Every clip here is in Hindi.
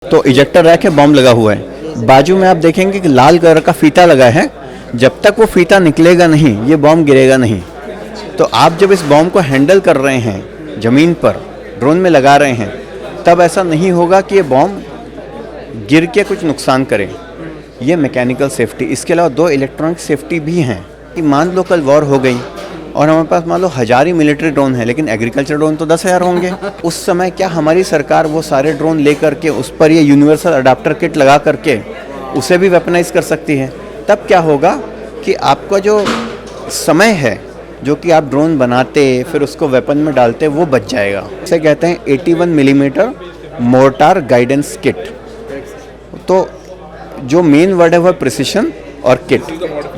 तो इजेक्टर रैक है, बॉम्ब लगा हुआ है। बाजू में आप देखेंगे कि लाल कलर का फीता लगा है। जब तक वो फीता निकलेगा नहीं, ये बॉम्ब गिरेगा नहीं। तो आप जब इस बॉम्ब को हैंडल कर रहे हैं, ज़मीन पर ड्रोन में लगा रहे हैं, तब ऐसा नहीं होगा कि ये बॉम्ब गिर के कुछ नुकसान करे। ये मैकेनिकल सेफ्टी, इसके अलावा 2 इलेक्ट्रॉनिक सेफ्टी भी हैं कि मान लो कल वॉर हो गई और हमारे पास मान लो 1000 ही मिलिट्री ड्रोन है, लेकिन एग्रीकल्चर ड्रोन तो 10,000 होंगे। उस समय क्या हमारी सरकार वो सारे ड्रोन ले करके उस पर ये यूनिवर्सल अडाप्टर किट लगा करके उसे भी वेपनाइज कर सकती है? तब क्या होगा कि आपका जो समय है, जो कि आप ड्रोन बनाते फिर उसको वेपन में डालते, वो बच जाएगा। इसे कहते हैं 81 मिलीमीटर मोर्टार गाइडेंस किट। तो जो मेन वर्ड है वह प्रिसिशन और किट,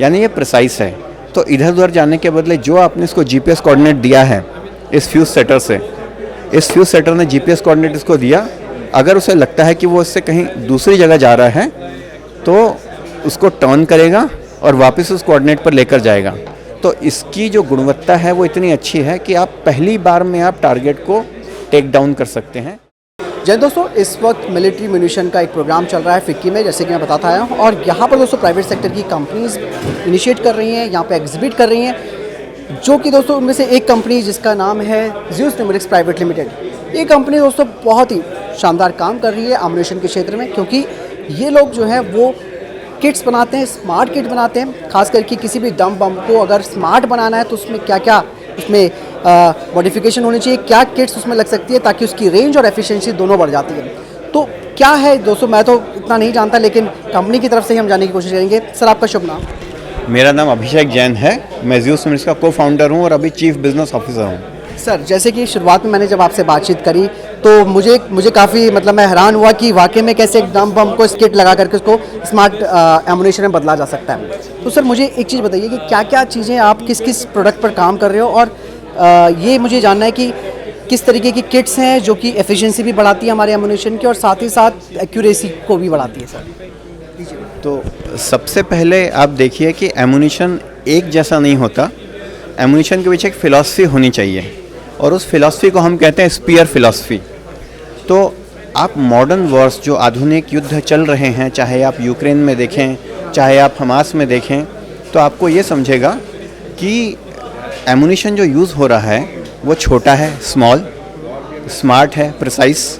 यानी ये प्रिसाइस है। तो इधर उधर जाने के बदले जो आपने इसको जीपीएस कोऑर्डिनेट दिया है इस फ्यूज सेटर से, इस फ्यूज सेटर ने जीपीएस कोऑर्डिनेट इसको दिया, अगर उसे लगता है कि वो इससे कहीं दूसरी जगह जा रहा है तो उसको टर्न करेगा और वापस उस कोऑर्डिनेट पर लेकर जाएगा। तो इसकी जो गुणवत्ता है वो इतनी अच्छी है कि आप पहली बार में आप टारगेट को टेक डाउन कर सकते हैं। जय दोस्तों, इस वक्त मिलिट्री म्यूनिशन का एक प्रोग्राम चल रहा है फिक्की में, जैसे कि मैं बताता आया हूँ। और यहाँ पर दोस्तों प्राइवेट सेक्टर की कंपनीज इनिशिएट कर रही हैं, यहाँ पे एग्जिबिट कर रही हैं, जो कि दोस्तों उनमें से एक कंपनी जिसका नाम है ज़्यूस न्यूमेरिक्स प्राइवेट लिमिटेड। ये कंपनी दोस्तों बहुत ही शानदार काम कर रही है एमुनेशन के क्षेत्र में, क्योंकि ये लोग जो है वो किट्स बनाते हैं, स्मार्ट किट बनाते हैं। खास करके किसी भी डम बम को अगर स्मार्ट बनाना है तो उसमें क्या क्या उसमें मॉडिफिकेशन होनी चाहिए, क्या किट्स उसमें लग सकती है ताकि उसकी रेंज और एफिशिएंसी दोनों बढ़ जाती है। तो क्या है दोस्तों, मैं तो इतना नहीं जानता, लेकिन कंपनी की तरफ से ही हम जानने की कोशिश करेंगे। सर, आपका शुभ नाम? मेरा नाम अभिषेक जैन है, मैं ज़्यूस न्यूमेरिक्स का को-फाउंडर हूँ और अभी चीफ बिजनेस ऑफिसर हूँ। सर, जैसे कि शुरुआत में मैंने जब आपसे बातचीत करी तो मुझे काफ़ी मैं हैरान हुआ कि वाकई में कैसे एक डम बम को स्किट लगा करके उसको स्मार्ट एमुनेशन में बदला जा सकता है। तो सर मुझे एक चीज़ बताइए कि क्या क्या चीज़ें आप किस किस प्रोडक्ट पर काम कर रहे हो, और ये मुझे जानना है कि किस तरीके की किट्स हैं जो कि एफिशिएंसी भी बढ़ाती है हमारे एमुनेशन की और साथ ही साथ एक्यूरेसी को भी बढ़ाती है। सर तो सबसे पहले आप देखिए कि एमुनेशन एक जैसा नहीं होता, एमुनेशन के पीछे एक फ़िलासफ़ी होनी चाहिए और उस फ़िलासफ़ी को हम कहते हैं स्पीयर फ़िलासफ़ी। तो आप मॉडर्न वॉर्स जो आधुनिक युद्ध चल रहे हैं, चाहे आप यूक्रेन में देखें, चाहे आप हमास में देखें, तो आपको ये समझेगा कि एमुनेशन जो यूज़ हो रहा है वो छोटा है, स्मॉल, स्मार्ट है, प्रिसाइस,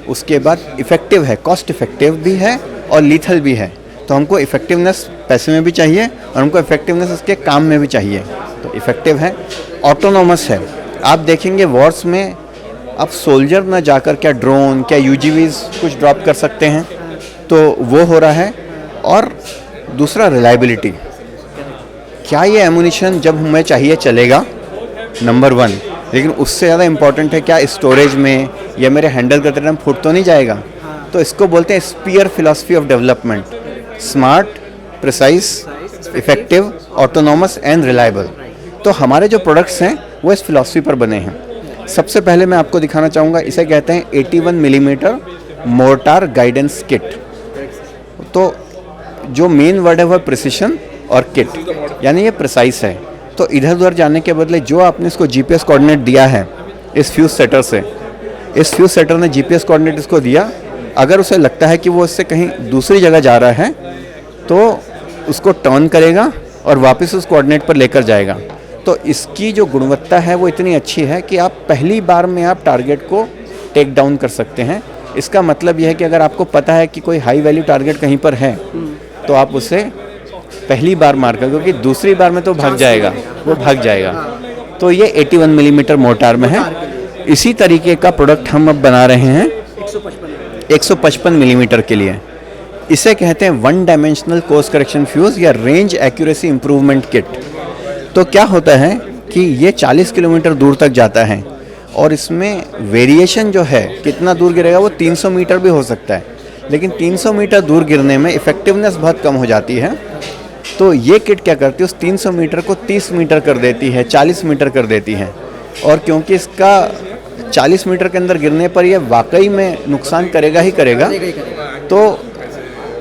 उसके बाद इफ़ेक्टिव है, कॉस्ट इफ़ेक्टिव भी है और लीथल भी है। तो हमको इफ़ेक्टिवनेस पैसे में भी चाहिए और हमको इफ़ेक्टिवनेस उसके काम में भी चाहिए। तो इफ़ेक्टिव है, ऑटोनोमस है। आप देखेंगे वॉर्स में अब सोल्जर न जाकर क्या ड्रोन, क्या यूजीवीज़ कुछ ड्रॉप कर सकते हैं, तो वो हो रहा है। और दूसरा रिलायबिलिटी, क्या ये एमुनेशन जब हमें चाहिए चलेगा, नंबर 1। लेकिन उससे ज़्यादा इम्पॉर्टेंट है क्या स्टोरेज में या मेरे हैंडल करते टाइम फूट तो नहीं जाएगा। तो इसको बोलते हैं spear philosophy of development, smart, precise, effective, autonomous and reliable. तो हमारे जो प्रोडक्ट्स हैं वो इस फिलॉसफी पर बने हैं। सबसे पहले मैं आपको दिखाना चाहूँगा, इसे कहते हैं 81 मिलीमीटर मोर्टार गाइडेंस किट। तो जो मेन वर्ड है वह प्रिसिशन और किट, यानी ये प्रिसाइस है। तो इधर उधर जाने के बदले जो आपने इसको जीपीएस कोऑर्डिनेट दिया है इस फ्यूज सेटर से, इस फ्यूज सेटर ने जीपीएस कोऑर्डिनेट इसको दिया, अगर उसे लगता है कि वो इससे कहीं दूसरी जगह जा रहा है तो उसको टर्न करेगा और वापस उस कोऑर्डिनेट पर लेकर जाएगा। तो इसकी जो गुणवत्ता है वो इतनी अच्छी है कि आप पहली बार में आप टारगेट को टेक डाउन कर सकते हैं। इसका मतलब यह है कि अगर आपको पता है कि कोई हाई वैल्यू टारगेट कहीं पर है तो आप उसे पहली बार मार कर, क्योंकि दूसरी बार में तो भाग जाएगा, वो भाग जाएगा। तो ये 81 मिलीमीटर मोर्टार में है। इसी तरीके का प्रोडक्ट हम अब बना रहे हैं 155 मिलीमीटर के लिए। इसे कहते हैं one dimensional course correction fuse या रेंज एक्यूरेसी इम्प्रूवमेंट किट। तो क्या होता है कि ये 40 किलोमीटर दूर तक जाता है और इसमें वेरिएशन जो है कितना दूर गिरेगा वो 300 मीटर भी हो सकता है, लेकिन 300 मीटर दूर गिरने में इफ़ेक्टिवनेस बहुत कम हो जाती है। तो ये किट क्या करती है, उस 300 मीटर को 30 मीटर कर देती है, 40 मीटर कर देती है। और क्योंकि इसका 40 मीटर के अंदर गिरने पर यह वाकई में नुकसान करेगा ही करेगा, तो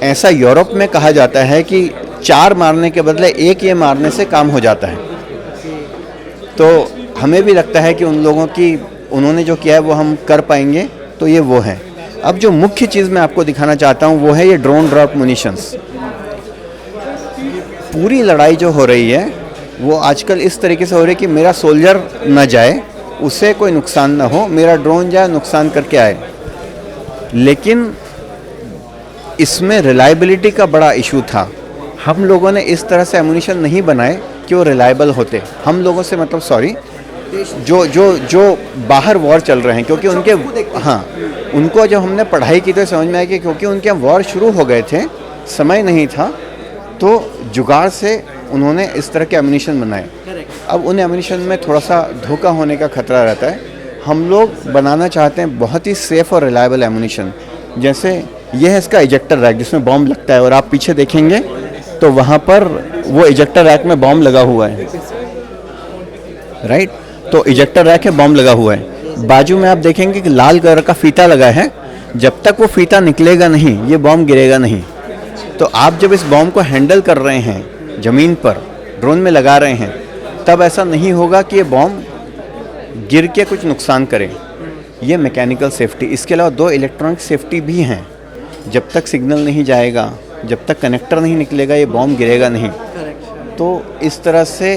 ऐसा यूरोप में कहा जाता है कि 4 मारने के बदले 1 ये मारने से काम हो जाता है। तो हमें भी लगता है कि उन लोगों की उन्होंने जो किया है वो हम कर पाएंगे, तो ये वो है। अब जो मुख्य चीज़ मैं आपको दिखाना चाहता हूँ वो है ये ड्रोन ड्रॉप मुनिशंस। पूरी लड़ाई जो हो रही है वो आजकल इस तरीके से हो रही है कि मेरा सोल्जर न जाए, उसे कोई नुकसान ना हो, मेरा ड्रोन जाए नुकसान करके आए। लेकिन इसमें रिलायबिलिटी का बड़ा इशू था। हम लोगों ने इस तरह से एमुनिशन नहीं बनाए कि वो रिलायबल होते। हम लोगों से मतलब सॉरी, जो बाहर वॉर चल रहे हैं, क्योंकि उनके उनको जब हमने पढ़ाई की तो समझ में आया कि क्योंकि उनके वॉर शुरू हो गए थे, समय नहीं था, तो जुगाड़ से उन्होंने इस तरह के एमुनिशन बनाए। अब उन एमुनिशन में थोड़ा सा धोखा होने का खतरा रहता है। हम लोग बनाना चाहते हैं बहुत ही सेफ़ और रिलायबल एमुनिशन। जैसे ये है इसका इजेक्टर रैक जिसमें बॉम्ब लगता है, और आप पीछे देखेंगे तो वहाँ पर वो इजेक्टर रैक में बॉम्ब लगा हुआ है, राइट। तो इजेक्टर रैक है, बॉम्ब लगा हुआ है। बाजू में आप देखेंगे कि लाल कलर का फीता लगा है। जब तक वो फीता निकलेगा नहीं, ये बॉम्ब गिरेगा नहीं। तो आप जब इस बॉम्ब को हैंडल कर रहे हैं, ज़मीन पर ड्रोन में लगा रहे हैं, तब ऐसा नहीं होगा कि ये बॉम्ब गिर के कुछ नुकसान करे। ये मैकेनिकल सेफ्टी, इसके अलावा 2 इलेक्ट्रॉनिक सेफ्टी भी हैं। जब तक सिग्नल नहीं जाएगा, जब तक कनेक्टर नहीं निकलेगा, ये बॉम्ब गिरेगा नहीं। तो इस तरह से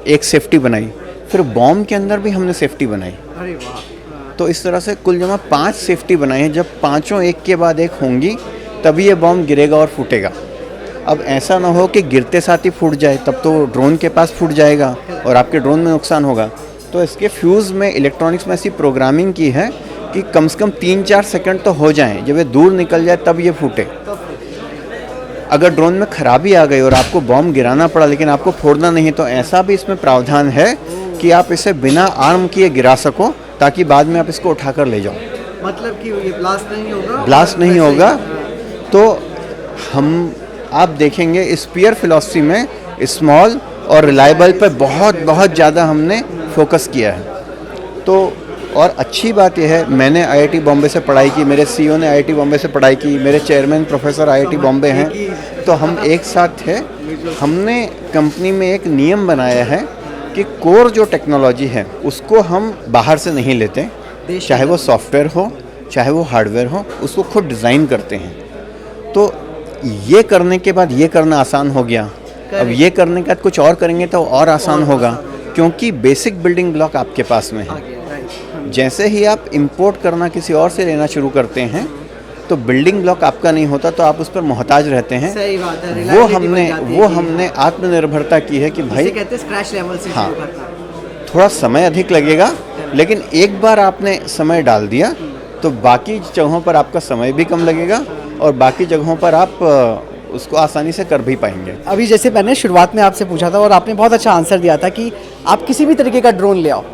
एक सेफ्टी बनाई। फिर बॉम्ब के अंदर भी हमने सेफ्टी बनाई। तो इस तरह से कुल जमा 5 सेफ्टी बनाई हैं। जब पाँचों एक के बाद एक होंगी तभी ये बॉम्ब गिरेगा और फूटेगा। अब ऐसा ना हो कि गिरते साथ ही फूट जाए, तब तो ड्रोन के पास फूट जाएगा और आपके ड्रोन में नुकसान होगा। तो इसके फ्यूज़ में, इलेक्ट्रॉनिक्स में ऐसी प्रोग्रामिंग की है कि कम से कम 3-4 सेकंड तो हो जाएं, जब ये दूर निकल जाए तब ये फूटे। अगर ड्रोन में खराबी आ गई और आपको बॉम्ब गिराना पड़ा लेकिन आपको फोड़ना नहीं, तो ऐसा भी इसमें प्रावधान है कि आप इसे बिना आर्म किए गिरा सको, ताकि बाद में आप इसको उठाकर ले जाओ। मतलब कि ये ब्लास्ट नहीं होगा, ब्लास्ट नहीं होगा। तो आप देखेंगे स्पीयर फिलॉसफी में स्मॉल और रिलायबल पे बहुत ज़्यादा हमने फोकस किया है। तो और अच्छी बात यह है, मैंने आईआईटी बॉम्बे से पढ़ाई की, मेरे सीईओ ने आईआईटी बॉम्बे से पढ़ाई की, मेरे चेयरमैन प्रोफेसर आईआईटी बॉम्बे हैं, तो हम एक साथ थे। हमने कंपनी में एक नियम बनाया है कि कोर जो टेक्नोलॉजी है उसको हम बाहर से नहीं लेते, चाहे वो सॉफ्टवेयर हो चाहे वो हार्डवेयर हो, उसको खुद डिज़ाइन करते हैं। तो ये करने के बाद ये करना आसान हो गया। अब ये करने के बाद कुछ और करेंगे तो और आसान होगा, क्योंकि बेसिक बिल्डिंग ब्लॉक आपके पास में है। जैसे ही आप इंपोर्ट करना किसी और से लेना शुरू करते हैं तो बिल्डिंग ब्लॉक आपका नहीं होता, तो आप उस पर मोहताज रहते हैं। सही बात है। वो हमने आत्मनिर्भरता की है कि भाई कहते हैं स्क्रैच लेवल से शुरू करना। थोड़ा समय अधिक लगेगा, लेकिन एक बार आपने समय डाल दिया तो बाकी जगहों पर आपका समय भी कम लगेगा और बाकी जगहों पर आप उसको आसानी से कर भी पाएंगे। अभी जैसे मैंने शुरुआत में आपसे पूछा था और आपने बहुत अच्छा आंसर दिया था कि आप किसी भी तरीके का ड्रोन ले आओ,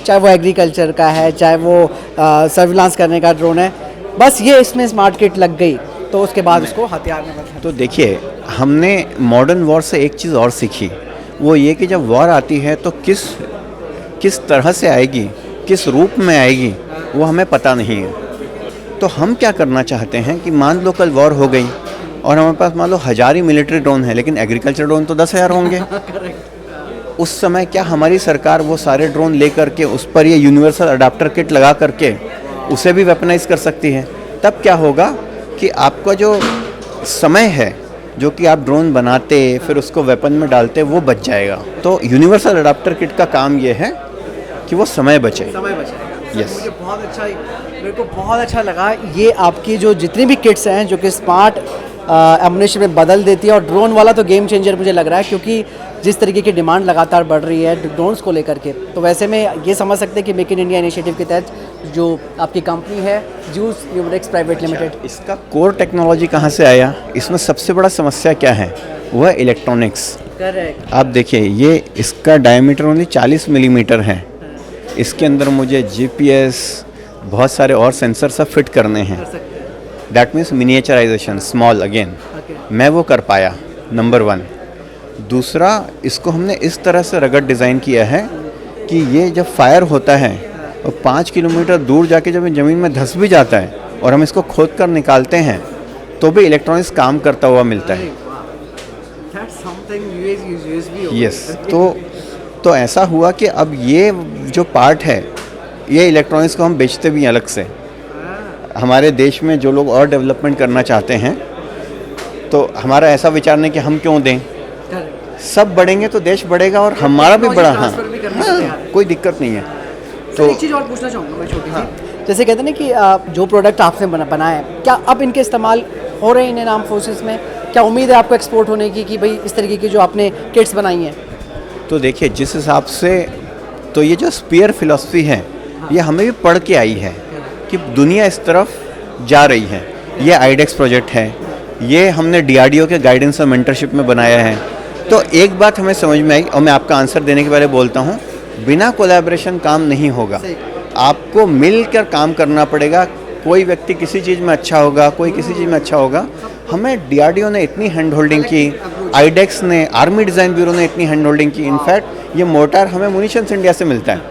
चाहे वो एग्रीकल्चर का है, चाहे वो सर्विलांस करने का ड्रोन है, बस ये इसमें स्मार्ट किट लग गई तो उसके बाद उसको हथियार में बदल। तो देखिए, हमने मॉडर्न वॉर से एक चीज़ और सीखी, वो ये कि जब वॉर आती है तो किस तरह से आएगी, किस रूप में आएगी, वो हमें पता नहीं है। तो हम क्या करना चाहते हैं कि मान लो कल वॉर हो गई और हमारे पास मान लो 1000 ही मिलिट्री ड्रोन है, लेकिन एग्रीकल्चर ड्रोन तो 10,000 होंगे। उस समय क्या हमारी सरकार वो सारे ड्रोन ले करके उस पर ये यूनिवर्सल अडाप्टर किट लगा करके उसे भी वेपनाइज कर सकती है? तब क्या होगा कि आपका जो समय है, जो कि आप ड्रोन बनाते फिर उसको वेपन में डालते, वो बच जाएगा। तो यूनिवर्सल अडाप्टर किट का काम ये है कि वो समय बचे। यस, मेरे को बहुत अच्छा लगा ये आपकी जो जितनी भी किट्स हैं जो कि स्मार्ट एमुनेशन में बदल देती है। और ड्रोन वाला तो गेम चेंजर मुझे लग रहा है, क्योंकि जिस तरीके की डिमांड लगातार बढ़ रही है ड्रोन्स को लेकर के, तो वैसे में ये समझ सकते हैं कि मेक इन इंडिया इनिशिएटिव के तहत जो आपकी कंपनी है ज्यूस न्यूमेरिक्स प्राइवेट लिमिटेड, इसका कोर टेक्नोलॉजी कहाँ से आया? इसमें सबसे बड़ा समस्या क्या है? वह इलेक्ट्रॉनिक्स। करेक्ट। आप देखिए, ये इसका डायमीटर ओनली 40 मिलीमीटर है। इसके अंदर मुझे जीपीएस, बहुत सारे और सेंसर सब फिट करने हैं। That means miniaturisation, small again. मैं वो कर पाया, नंबर 1। दूसरा, इसको हमने इस तरह से रगड़ डिज़ाइन किया है कि ये जब फायर होता है और 5 किलोमीटर दूर जाके जब ये ज़मीन में धंस भी जाता है और हम इसको खोद कर निकालते हैं तो भी इलेक्ट्रॉनिक्स काम करता हुआ मिलता है। यस, तो ऐसा हुआ कि अब ये जो पार्ट है, ये इलेक्ट्रॉनिक्स को हम बेचते भी हैं अलग से। हमारे देश में जो लोग और डेवलपमेंट करना चाहते हैं, तो हमारा ऐसा विचार नहीं कि हम क्यों दें, सब बढ़ेंगे तो देश बढ़ेगा और हमारा भी बढ़ा। हाँ, कोई दिक्कत नहीं है। तो एक चीज़ और पूछना चाहूँगा मैं छोटी सी, जैसे कहते हैं ना कि जो प्रोडक्ट आपने बनाया है, क्या अब इनके इस्तेमाल हो रहे हैं इंडियन आर्म फोर्सेस में? क्या उम्मीद है आपको एक्सपोर्ट होने की कि भाई इस तरीके की जो आपने किट्स बनाई हैं? तो देखिए, जिस हिसाब से तो ये जो स्पीयर फिलॉसफी है, ये हमें भी पढ़ के आई है कि दुनिया इस तरफ जा रही है। ये आईडेक्स प्रोजेक्ट है, ये हमने DRDO के गाइडेंस और मेंटरशिप में बनाया है। तो एक बात हमें समझ में आई, और मैं आपका आंसर देने के पहले बोलता हूँ, बिना कोलैबोरेशन काम नहीं होगा। आपको मिलकर काम करना पड़ेगा। कोई व्यक्ति किसी चीज़ में अच्छा होगा, कोई किसी चीज़ में अच्छा होगा। हमें DRDO ने इतनी हैंड होल्डिंग की, आईडेक्स ने, आर्मी डिज़ाइन ब्यूरो ने इतनी हैंड होल्डिंग की। इनफैक्ट ये मोटार हमें मुनिशंस इंडिया से मिलता है,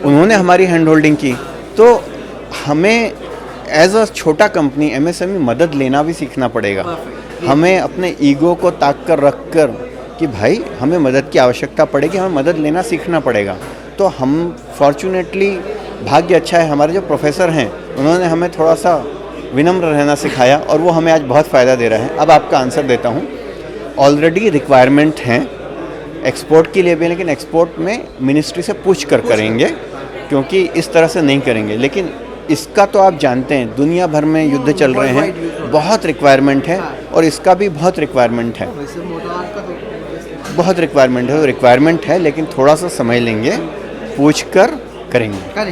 उन्होंने हमारी हैंड होल्डिंग की। तो हमें एज अ छोटा कंपनी MSME मदद लेना भी सीखना पड़ेगा। हमें अपने ईगो को ताक कर रख कर कि भाई हमें मदद की आवश्यकता पड़ेगी, हमें मदद लेना सीखना पड़ेगा। तो हम फॉर्चुनेटली, भाग्य अच्छा है, हमारे जो प्रोफेसर हैं उन्होंने हमें थोड़ा सा विनम्र रहना सिखाया और वो हमें आज बहुत फ़ायदा दे रहा है। अब आपका आंसर देता हूँ। ऑलरेडी रिक्वायरमेंट हैं एक्सपोर्ट के लिए भी, लेकिन एक्सपोर्ट में मिनिस्ट्री से पूछ कर करेंगे, क्योंकि इस तरह से नहीं करेंगे। लेकिन इसका तो आप जानते हैं, दुनिया भर में युद्ध चल रहे हैं, बहुत रिक्वायरमेंट है, और इसका भी बहुत रिक्वायरमेंट है, बहुत रिक्वायरमेंट है। रिक्वायरमेंट है, लेकिन थोड़ा सा समय लेंगे, पूछ कर करेंगे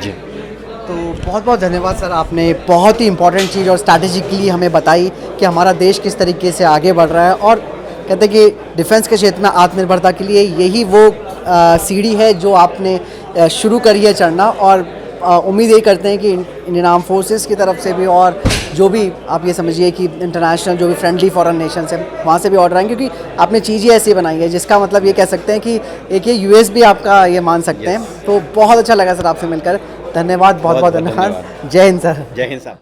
जी। तो बहुत बहुत धन्यवाद सर, आपने बहुत ही इंपॉर्टेंट चीज़ और स्ट्रैटेजिकली हमें बताई कि हमारा देश किस तरीके से आगे बढ़ रहा है। और कहते हैं कि डिफेंस के क्षेत्र में आत्मनिर्भरता के लिए यही वो सीढ़ी है जो आपने शुरू करी है चढ़ना। और उम्मीद यही करते हैं कि इंडियन आर्म फोर्सेस की तरफ से भी, और जो भी आप ये समझिए कि इंटरनेशनल जो भी फ्रेंडली फॉरेन नेशंस हैं वहाँ से भी ऑर्डर आएंगे, क्योंकि आपने चीज़ ही ऐसी बनाई है जिसका मतलब ये कह सकते हैं कि एक ये US भी आपका ये मान सकते हैं। तो बहुत अच्छा लगा सर आपसे मिलकर, धन्यवाद, बहुत बहुत धन्यवाद। जय हिंद सर। जय हिंद साहब।